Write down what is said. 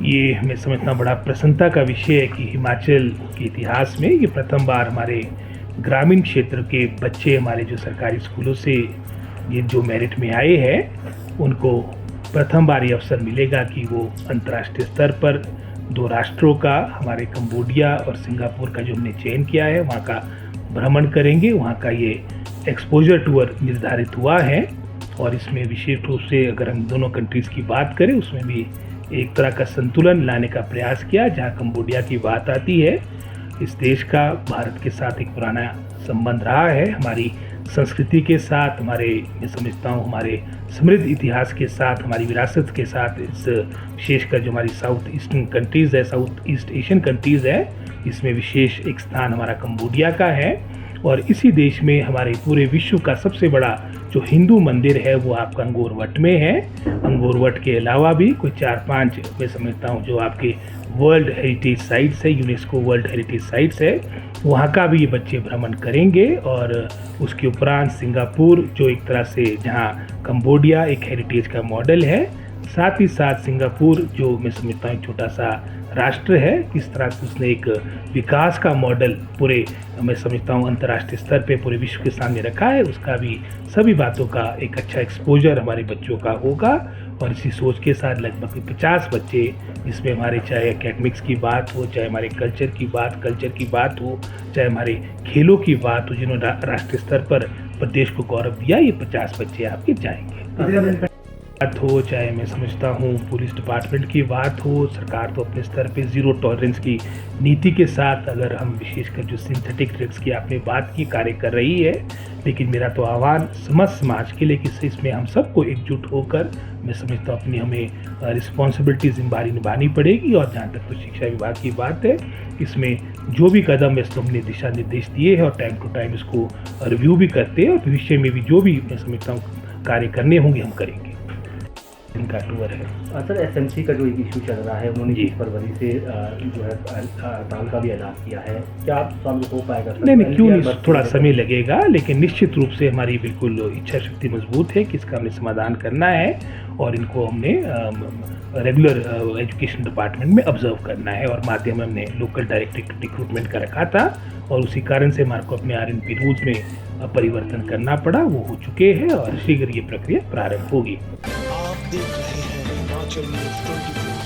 ये मैं समझता हूँ बड़ा प्रसन्नता का विषय है कि हिमाचल के इतिहास में ये प्रथम बार हमारे ग्रामीण क्षेत्र के बच्चे हमारे जो सरकारी स्कूलों से ये जो मेरिट में आए हैं उनको प्रथम बार ये अवसर मिलेगा कि वो अंतर्राष्ट्रीय स्तर पर दो राष्ट्रों का, हमारे कंबोडिया और सिंगापुर का जो हमने चयन किया है वहाँ का भ्रमण करेंगे। वहाँ का ये एक्सपोजर टूर निर्धारित हुआ है और इसमें विशेष रूप से अगर हम दोनों कंट्रीज़ की बात करें उसमें भी एक तरह का संतुलन लाने का प्रयास किया। जहाँ कंबोडिया की बात आती है, इस देश का भारत के साथ एक पुराना संबंध रहा है, हमारी संस्कृति के साथ, हमारे मैं समझता हूँ हमारे समृद्ध इतिहास के साथ, हमारी विरासत के साथ। इस विशेषकर जो हमारी साउथ ईस्टर्न कंट्रीज़ है, साउथ ईस्ट एशियन कंट्रीज़ है, इसमें विशेष एक स्थान हमारा कंबोडिया का है। और इसी देश में हमारे पूरे विश्व का सबसे बड़ा जो हिंदू मंदिर है वो आपका अंगोर वट में है। अंगोर वट के अलावा भी कोई 4-5 मैं समझता हूँ जो आपके वर्ल्ड हेरिटेज साइट्स है, यूनेस्को वर्ल्ड हेरिटेज साइट्स है, वहाँ का भी ये बच्चे भ्रमण करेंगे। और उसके उपरांत सिंगापुर जो एक तरह से जहाँ कंबोडिया एक हेरिटेज का मॉडल है, साथ ही साथ सिंगापुर जो मैं समझता हूँ छोटा सा राष्ट्र है, किस तरह से उसने एक विकास का मॉडल पूरे मैं समझता हूँ अंतर्राष्ट्रीय स्तर पे पूरे विश्व के सामने रखा है, उसका भी सभी बातों का एक अच्छा एक्सपोजर हमारे बच्चों का होगा। और इसी सोच के साथ लगभग 50 बच्चे, जिसमें हमारे चाहे एकेडमिक्स की बात हो, चाहे हमारे कल्चर की बात हो, चाहे हमारे खेलों की बात हो, जिन्होंने राष्ट्रीय स्तर पर प्रदेश को गौरव दिया, ये 50 बच्चे आपके जाएंगे। बात हो, चाहे मैं समझता हूँ पुलिस डिपार्टमेंट की बात हो, सरकार तो अपने स्तर पे ज़ीरो टॉलरेंस की नीति के साथ, अगर हम विशेषकर जो सिंथेटिक ड्रग्स की आपने बात की, कार्य कर रही है। लेकिन मेरा तो आह्वान समस्त समाज के लिए कि इसमें हम सबको एकजुट होकर मैं समझता हूँ अपनी हमें रिस्पॉन्सिबिलिटी जिम्मेदारी निभानी पड़ेगी। और जहाँ तक तो शिक्षा विभाग की बात है, इसमें जो भी कदम इस हमने दिशा निर्देश दिए हैं और टाइम टू टाइम इसको रिव्यू भी करते हैं और भविष्य में भी जो भी मैं समझता हूँ कार्य करने होंगे हम करेंगे। इनका टूर है सर, एसएमसी का जो एक इशू चल रहा है, उन्होंने 20 फरवरी से जो है हड़ताल का भी ऐलान किया है, क्या आप सॉल्व हो पाएगा? नहीं, क्यों नहीं, थोड़ा समय लगेगा, लेकिन निश्चित रूप से हमारी बिल्कुल इच्छा शक्ति मजबूत है कि इसका हमें समाधान करना है और इनको हमने रेगुलर एजुकेशन डिपार्टमेंट में ऑब्जर्व करना है और माध्यम हमने लोकल डायरेक्टर रिक्रूटमेंट का रखा था और उसी कारण से हमारे को अपने आरएनपी रूल्स में परिवर्तन करना पड़ा। वो हो चुके हैं और शीघ्र ये प्रक्रिया प्रारंभ होगी। आप देख रहे हैं हिमाचल न्यूज़ 24।